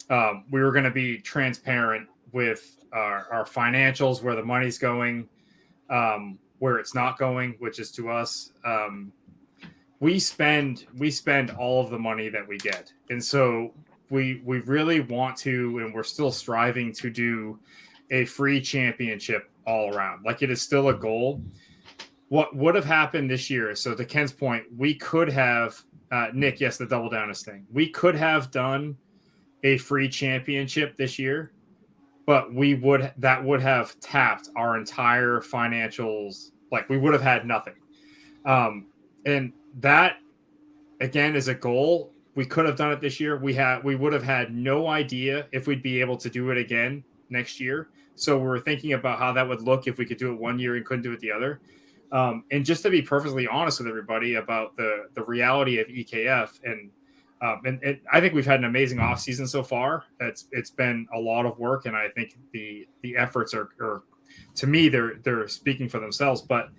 Speaker 4: we were going to be transparent with our financials, where the money's going, where it's not going, which is to us. We spend all of the money that we get, and so we really want to, and we're still striving to do a free championship all around. Like, it is still a goal. What would have happened this year? So to Ken's point, we could have Nick. Yes, the double downers thing. We could have done a free championship this year, but that would have tapped our entire financials. Like, we would have had nothing. And that, again, is a goal. We could have done it this year. We would have had no idea if we'd be able to do it again next year. So we're thinking about how that would look if we could do it one year and couldn't do it the other. And just to be perfectly honest with everybody about the reality of EKF, and I think we've had an amazing off season so far. It's been a lot of work, and I think the efforts are to me, they're speaking for themselves. But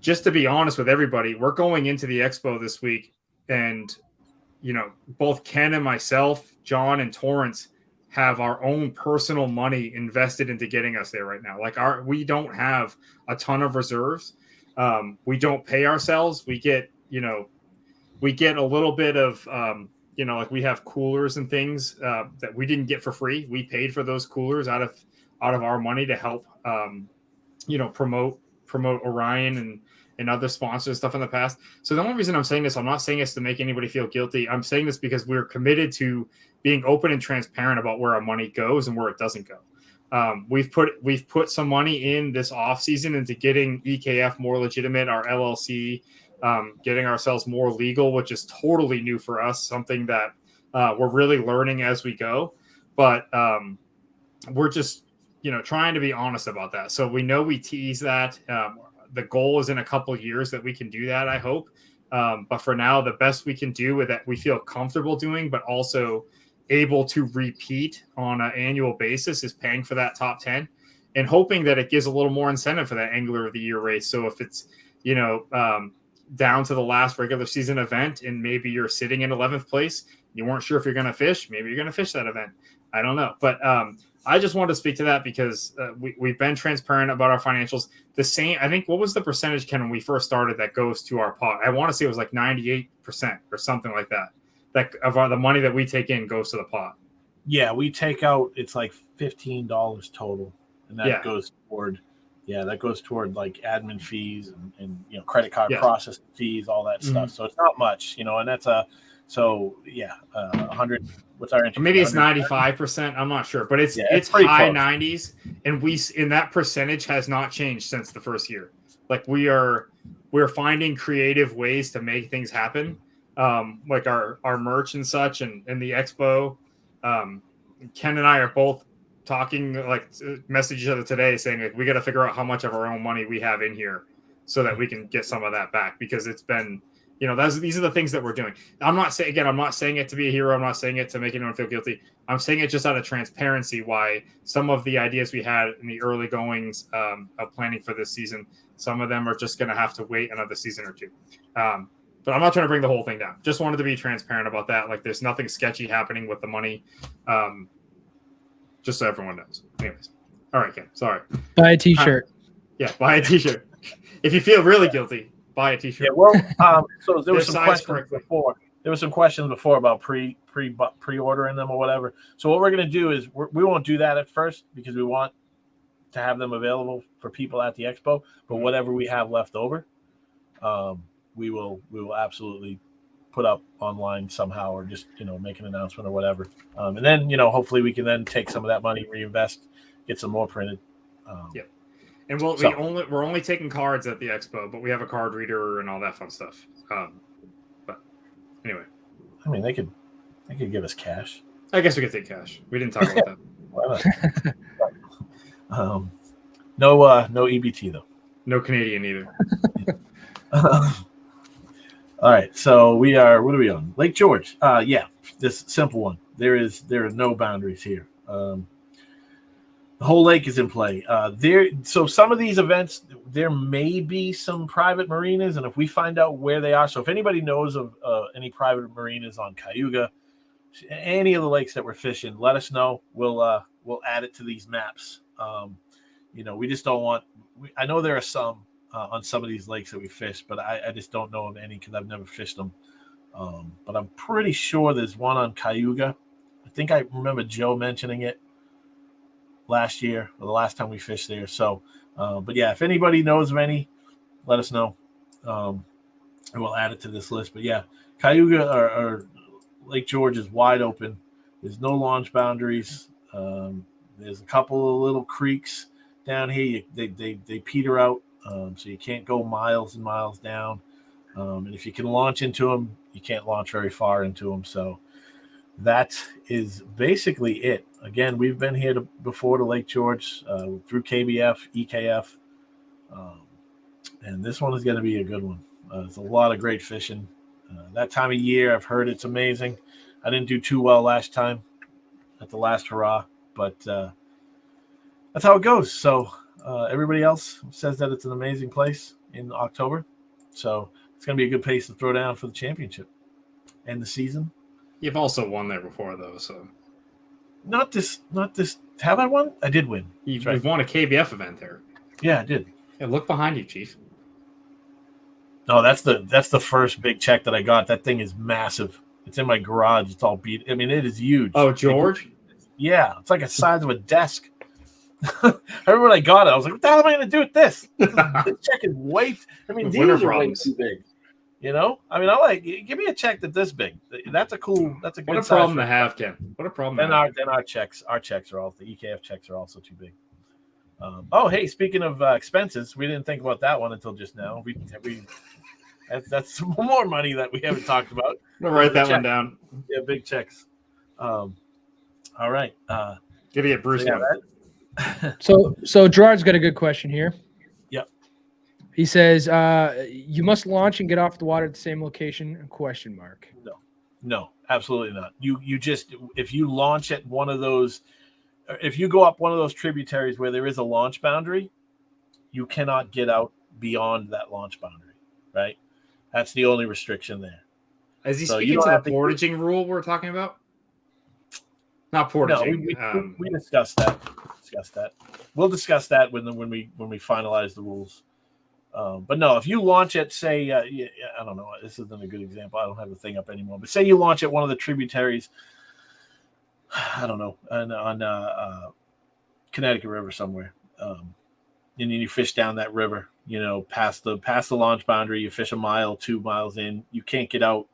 Speaker 4: just to be honest with everybody, we're going into the expo this week, and both Ken and myself, John and Torrance, have our own personal money invested into getting us there right now. Like, we don't have a ton of reserves. We don't pay ourselves. We get a little bit of, like, we have coolers and things that we didn't get for free. We paid for those coolers out of our money to help, promote Orion and other sponsors stuff in the past. So the only reason I'm saying this, I'm not saying this to make anybody feel guilty. I'm saying this because we're committed to being open and transparent about where our money goes and where it doesn't go. We've put some money in this off season into getting EKF more legitimate, our LLC, getting ourselves more legal, which is totally new for us, something that we're really learning as we go. But we're just, trying to be honest about that. So we know we tease that. The goal is in a couple of years that we can do that, I hope. But for now, the best we can do with that we feel comfortable doing, but also able to repeat on an annual basis, is paying for that top 10 and hoping that it gives a little more incentive for that Angler of the Year race. So if it's, down to the last regular season event and maybe you're sitting in 11th place, you weren't sure if you're going to fish, maybe you're going to fish that event. I don't know. But I just wanted to speak to that because we've been transparent about our financials. The same, I think, what was the percentage, Ken, when we first started that goes to our pot? I want to say it was like 98% or something like that. That of the money that we take in goes to the pot.
Speaker 3: Yeah, we take out, it's like $15 total. And that goes toward, that goes toward like admin fees and credit card processing fees, all that stuff. So it's not much, and that's 100. What's our interest?
Speaker 4: Maybe it's 95%. I'm not sure, but it's high close. 90s, and that percentage has not changed since the first year. Like we're finding creative ways to make things happen, like our merch and such, and the expo. Ken and I are both talking, like message each other today, saying like we got to figure out how much of our own money we have in here, so that we can get some of that back because it's been. These are the things that we're doing. I'm not saying it to be a hero. I'm not saying it to make anyone feel guilty. I'm saying it just out of transparency why some of the ideas we had in the early goings of planning for this season, some of them are just going to have to wait another season or two. But I'm not trying to bring the whole thing down. Just wanted to be transparent about that. Like there's nothing sketchy happening with the money. Just so everyone knows. Anyways. All right, Ken. Sorry.
Speaker 2: Buy a t-shirt.
Speaker 4: Buy a t-shirt. If you feel really guilty, buy a t-shirt.
Speaker 3: Yeah, well, so there was some questions before. There was some questions before about pre-ordering them or whatever. So what we're going to do is we won't do that at first because we want to have them available for people at the expo. But whatever we have left over, we will absolutely put up online somehow or just make an announcement or whatever. And then hopefully we can then take some of that money, reinvest, get some more printed.
Speaker 4: And we're only taking cards at the expo, but we have a card reader and all that fun stuff. But anyway,
Speaker 3: I mean, they could give us cash.
Speaker 4: I guess we could take cash. We didn't talk about that.
Speaker 3: Why not? No EBT though.
Speaker 4: No Canadian either.
Speaker 3: All right, so we are. What are we on? Lake George. This simple one. There are no boundaries here. The whole lake is in play. So some of these events, there may be some private marinas, and if we find out where they are, so if anybody knows of any private marinas on Cayuga, any of the lakes that we're fishing, let us know. We'll add it to these maps. We just don't want. I know there are some on some of these lakes that we fish, but I just don't know of any because I've never fished them. But I'm pretty sure there's one on Cayuga. I think I remember Joe mentioning it last year or the last time we fished there. So, but yeah, if anybody knows of any, let us know. And we'll add it to this list. But yeah, Cayuga or Lake George is wide open. There's no launch boundaries. There's a couple of little creeks down here. They peter out, so you can't go miles and miles down. And if you can launch into them, you can't launch very far into them. So that is basically it. Again, we've been here before to Lake George through KBF, EKF, and this one is going to be a good one. There's a lot of great fishing. That time of year, I've heard it's amazing. I didn't do too well last time at the last hurrah, but that's how it goes. So everybody else says that it's an amazing place in October. So it's going to be a good place to throw down for the championship and the season.
Speaker 4: You've also won there before, though, so.
Speaker 3: Not this. Have I won? I did win.
Speaker 4: You've won a KBF event there.
Speaker 3: Yeah, I did.
Speaker 4: Yeah, look behind you, Chief.
Speaker 3: No, that's the first big check that I got. That thing is massive. It's in my garage. It's all beat. I mean, it is huge.
Speaker 4: Oh, George?
Speaker 3: Yeah, it's like the size of a desk. I remember when I got it, I was like, what the hell am I going to do with this? This check is way. I mean, these are way too big. I mean, give me a check that's this big. That's a good.
Speaker 4: What a problem to have, Ken. What a problem.
Speaker 3: Then our checks are all the EKF checks are also too big. Hey, speaking of expenses, we didn't think about that one until just now. That's some more money that we haven't talked about.
Speaker 4: I'll write that one down.
Speaker 3: Yeah, big checks. All right.
Speaker 4: Give me a Bruce one.
Speaker 2: So Gerard's got a good question here.
Speaker 3: Yep.
Speaker 2: He says, you must launch and get off the water at the same location, ?
Speaker 3: No, absolutely not. You just, if you launch at one of those, if you go up one of those tributaries where there is a launch boundary, you cannot get out beyond that launch boundary, right? That's the only restriction there.
Speaker 4: Is he
Speaker 3: So you
Speaker 4: speaking
Speaker 3: don't
Speaker 4: to the
Speaker 3: have to-
Speaker 4: portaging rule we're talking about? Not
Speaker 3: No,
Speaker 4: portaging.
Speaker 3: we discussed that. We'll discuss that when we finalize the rules. But no, if you launch at, say, I don't know, this isn't a good example. I don't have the thing up anymore. But say you launch at one of the tributaries, I don't know, on Connecticut River somewhere, and then you fish down that river, past the launch boundary. You fish a mile, 2 miles in. You can't get out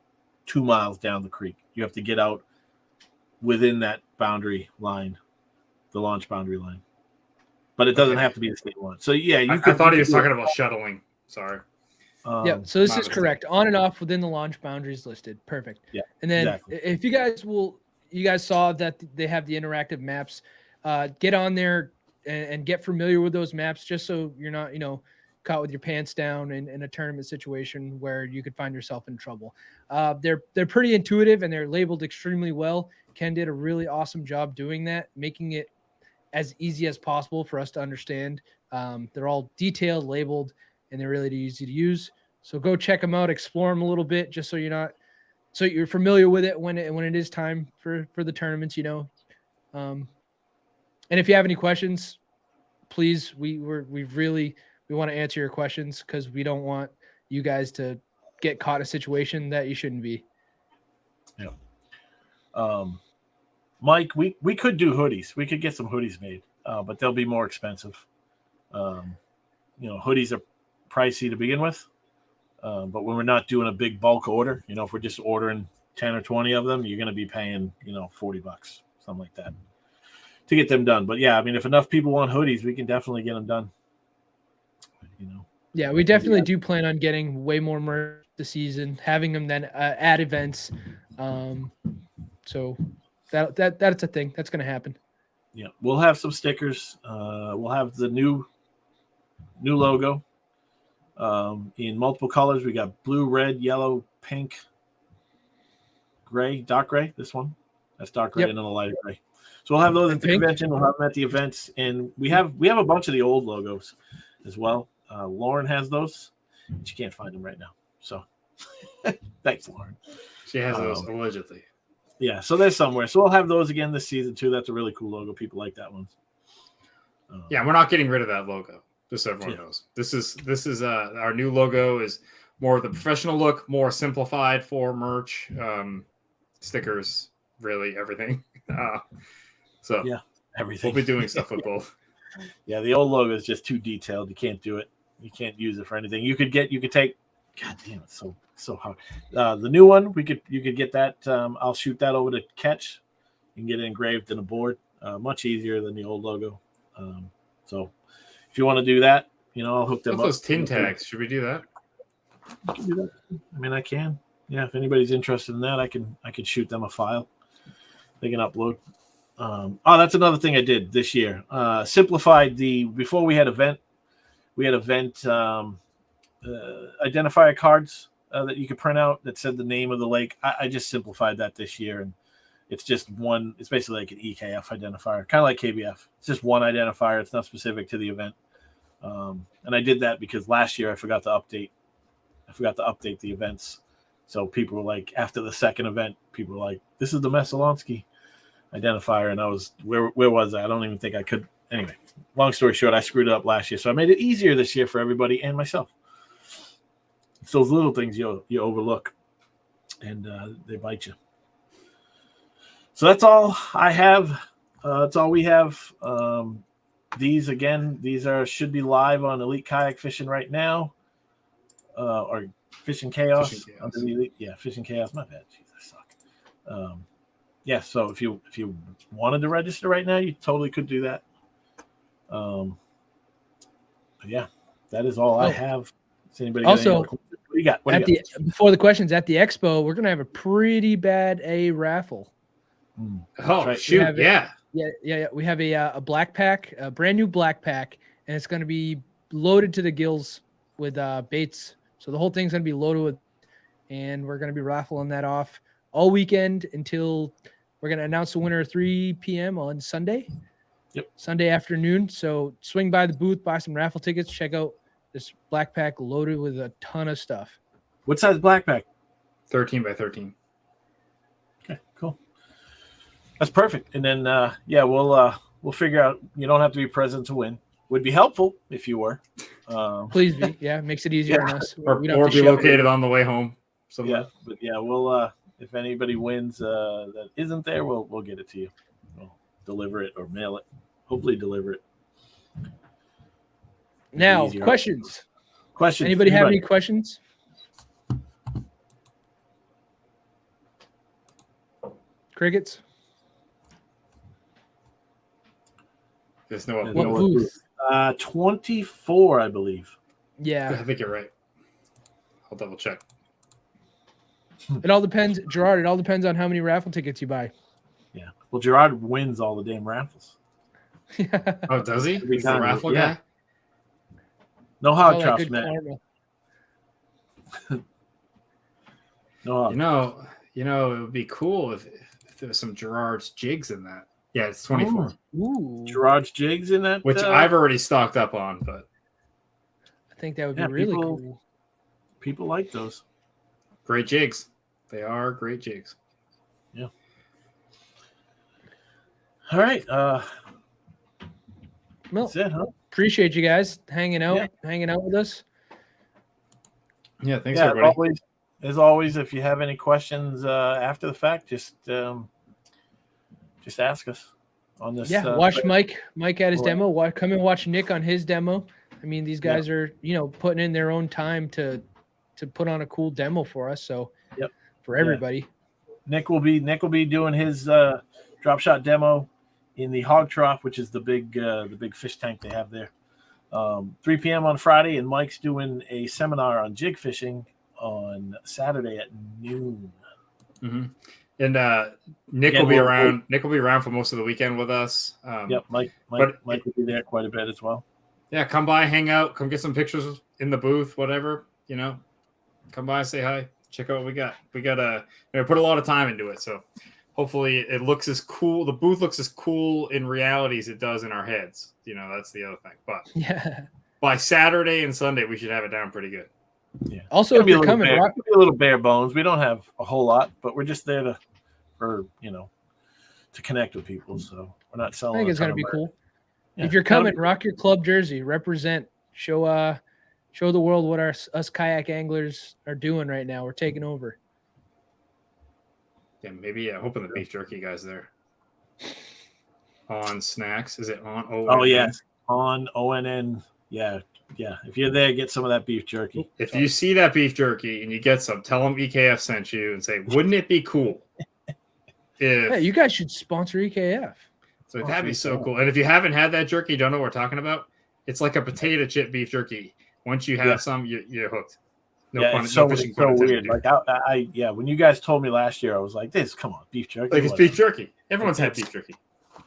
Speaker 3: 2 miles down the creek. You have to get out within that boundary line, the launch boundary line. But it doesn't have to be the state launch. So yeah,
Speaker 4: I thought he was talking about shuttling. Sorry.
Speaker 2: Yeah, so this is correct. On and off within the launch boundaries listed. Perfect.
Speaker 3: Yeah.
Speaker 2: And then
Speaker 3: exactly.
Speaker 2: if you guys saw that they have the interactive maps, get on there and get familiar with those maps just so you're not, caught with your pants down in a tournament situation where you could find yourself in trouble. They're pretty intuitive and they're labeled extremely well. Ken did a really awesome job doing that, making it as easy as possible for us to understand. They're all detailed, labeled, and they're really easy to use. So go check them out, explore them a little bit, just so you're familiar with it when it is time for the tournaments, And if you have any questions, please, we want to answer your questions because we don't want you guys to get caught in a situation that you shouldn't be.
Speaker 3: Yeah. Mike, we could do hoodies. We could get some hoodies made, but they'll be more expensive. Hoodies are pricey to begin with, but when we're not doing a big bulk order, if we're just ordering 10 or 20 of them, you're going to be paying, $40, something like that, to get them done. But yeah, I mean, if enough people want hoodies, we can definitely get them done.
Speaker 2: Yeah, we definitely do plan on getting way more merch this season, having them then at events. So that's a thing that's going to happen.
Speaker 3: Yeah, we'll have some stickers. We'll have the new logo in multiple colors. We got blue, red, yellow, pink, gray, dark gray. This one, that's dark gray,
Speaker 2: Yep.
Speaker 3: and then a lighter gray. So we'll have those at the convention. We'll have them at the events, and we have a bunch of the old logos as well. Lauren has those, but she can't find them right now. So thanks, Lauren.
Speaker 4: She has those allegedly.
Speaker 3: Yeah, so they're somewhere. So we'll have those again this season too. That's a really cool logo. People like that one.
Speaker 4: Yeah, we're not getting rid of that logo. Just so everyone knows. This is our new logo is more of the professional look, more simplified for merch, stickers, really everything. So
Speaker 3: yeah, everything.
Speaker 4: We'll be doing stuff with both.
Speaker 3: Yeah, the old logo is just too detailed. You can't do it. You can't use it for anything. You could take. God damn, it's so hard. The new one, you could get that. I'll shoot that over to Catch. You can get it engraved in a board. Much easier than the old logo. So if you want to do that, I'll hook them up.
Speaker 4: Those tin tags. Should we do that?
Speaker 3: I can do that. I mean, I can. Yeah, if anybody's interested in that, I can shoot them a file. They can upload. That's another thing I did this year. Simplified before we had event identifier cards that you could print out that said the name of the lake. I just simplified that this year, and it's just one. It's basically like an EKF identifier, kind of like KBF. It's just one identifier. It's not specific to the event. And I did that because last year I forgot to update the events. So people were like, after the second event, people were like, "This is the Mesolonsky identifier," and I was where was I? I don't even think I could. Anyway, long story short, I screwed it up last year, so I made it easier this year for everybody and myself. It's those little things you overlook, and they bite you. So that's all I have. That's all we have. These should be live on Elite Kayak Fishing right now, or Fishing Chaos. Fishing Chaos. My bad. Jeez, I suck. Yeah, so if you wanted to register right now, you totally could do that. Yeah, that is all I have. Does anybody
Speaker 2: also,
Speaker 3: what do you got?
Speaker 2: Before the questions, at the expo, we're gonna have a pretty bad raffle.
Speaker 4: Oh, right. Shoot! Yeah.
Speaker 2: We have a black pack, a brand new black pack, and it's gonna be loaded to the gills with baits. So the whole thing's gonna be loaded with, and we're gonna be raffling that off all weekend until we're gonna announce the winner at 3 p.m. on Sunday.
Speaker 3: Yep.
Speaker 2: Sunday afternoon. So swing by the booth, buy some raffle tickets, check out this black pack loaded with a ton of stuff.
Speaker 3: What size black bag?
Speaker 4: 13 by 13.
Speaker 3: Okay, cool. That's perfect. And then we'll figure out. You don't have to be present to win. Would be helpful if you were.
Speaker 2: Please be. Yeah, makes it easier on us.
Speaker 4: Or
Speaker 2: We don't have to
Speaker 4: be
Speaker 2: show
Speaker 4: located on the way home.
Speaker 3: Yeah, but we'll if anybody wins that isn't there, we'll get it to you. We'll deliver it or mail it. Hopefully deliver it.
Speaker 2: Now,
Speaker 3: Easier.
Speaker 2: questions.
Speaker 3: Questions.
Speaker 2: Anybody have any questions? Crickets?
Speaker 4: There's no
Speaker 2: What booth?
Speaker 3: 24, I believe.
Speaker 2: Yeah.
Speaker 4: I think you're right. I'll double check.
Speaker 2: It all depends, Gerard. It all depends on how many raffle tickets you buy.
Speaker 3: Yeah. Well, Gerard wins all the damn raffles.
Speaker 4: Oh, does he?
Speaker 3: Every
Speaker 4: He's the
Speaker 3: time,
Speaker 4: raffle
Speaker 3: yeah.
Speaker 4: guy?
Speaker 3: No
Speaker 2: All
Speaker 3: hog
Speaker 2: that
Speaker 3: chops,
Speaker 2: good
Speaker 3: man.
Speaker 2: karma.
Speaker 3: No hog.
Speaker 4: It would be cool if there was some Gerard's jigs in that. Yeah, it's 24.
Speaker 2: Ooh.
Speaker 3: Gerard's jigs in that,
Speaker 4: Which I've already stocked up on, but
Speaker 2: I think that would be really cool.
Speaker 3: People like those.
Speaker 4: great jigs. They are great jigs.
Speaker 3: Yeah. All right.
Speaker 2: Well,
Speaker 3: That's it, huh?
Speaker 2: appreciate you guys hanging out with us.
Speaker 4: Yeah, thanks
Speaker 3: Yeah,
Speaker 4: everybody.
Speaker 3: as always, if you have any questions after the fact, just ask us on this.
Speaker 2: Yeah, watch Mike at his
Speaker 3: Right.
Speaker 2: demo. Come and watch Nick on his demo. I mean, these guys are putting in their own time to put on a cool demo for us. So for everybody.
Speaker 3: Nick will be doing his drop shot demo in the hog trough, which is the big fish tank they have there. 3 p.m. on Friday, and Mike's doing a seminar on jig fishing on Saturday at noon.
Speaker 4: Mm-hmm. And Nick will be around. Nick will be around for most of the weekend with us.
Speaker 3: Mike will be there quite a bit as well.
Speaker 4: Yeah, come by, hang out, come get some pictures in the booth, whatever. Come by, say hi, check out what we got. We got put a lot of time into it, so hopefully it looks as cool. The booth looks as cool in reality as it does in our heads. That's the other thing. But by Saturday and Sunday, we should have it down pretty good.
Speaker 3: Yeah.
Speaker 2: Also, if you're coming,
Speaker 3: be a little bare bones. We don't have a whole lot, but we're just there to connect with people. So we're not selling.
Speaker 2: I think it's gonna be cool.
Speaker 3: Yeah.
Speaker 2: If you're coming, rock your club jersey, represent, show the world what us kayak anglers are doing right now. We're taking over.
Speaker 4: Yeah, maybe. Hoping the beef jerky guys there. On snacks, is it on?
Speaker 3: Oh yes, on ONN. Yeah. If you're there, get some of that beef jerky.
Speaker 4: If you see that beef jerky and you get some, tell them EKF sent you and say, "Wouldn't it be cool?"
Speaker 2: You guys should sponsor EKF.
Speaker 4: So that'd be so cool. And if you haven't had that jerky, don't know what we're talking about. It's like a potato chip beef jerky. Once you have some, you're hooked.
Speaker 3: It's so weird. Like when you guys told me last year, I was like, come on, beef jerky.
Speaker 4: Like it's beef jerky. Everyone's had beef jerky.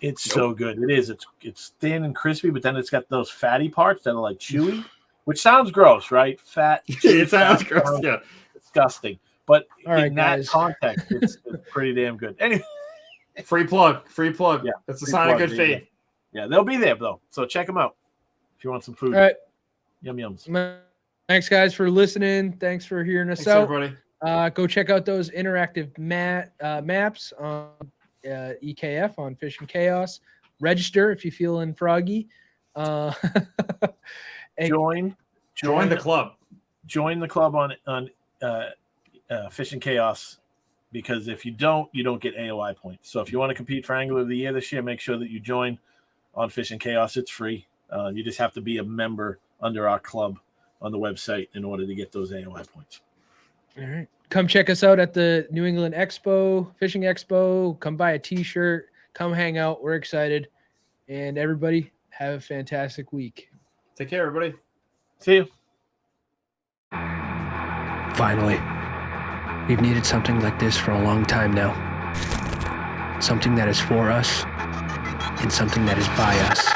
Speaker 3: It's so good. It is. It's thin and crispy, but then it's got those fatty parts that are like chewy, which sounds gross, right? Fat.
Speaker 4: It sounds gross. Yeah,
Speaker 3: disgusting. But
Speaker 2: in
Speaker 3: that context, it's pretty damn good. Anyway,
Speaker 4: free plug.
Speaker 3: Yeah,
Speaker 4: that's a sign of good faith.
Speaker 3: Yeah, they'll be there though. So check them out if you want some food.
Speaker 2: All right.
Speaker 3: Yums.
Speaker 2: Thanks, guys, for listening. Thanks for hearing us out. Everybody. Go check out those interactive maps on EKF on Fishing Chaos. Register if you're feeling froggy.
Speaker 3: Join
Speaker 4: the club.
Speaker 3: Join the club on Fishing Chaos, because if you don't get AOI points. So if you want to compete for Angler of the Year this year, make sure that you join on Fishing Chaos. It's free. You just have to be a member under our club on the website in order to get those AOI points.
Speaker 2: All right. Come check us out at the New England Expo, Fishing Expo. Come buy a t-shirt. Come hang out. We're excited. And everybody, have a fantastic week.
Speaker 4: Take care, everybody.
Speaker 3: See you.
Speaker 5: Finally. We've needed something like this for a long time now. Something that is for us and something that is by us.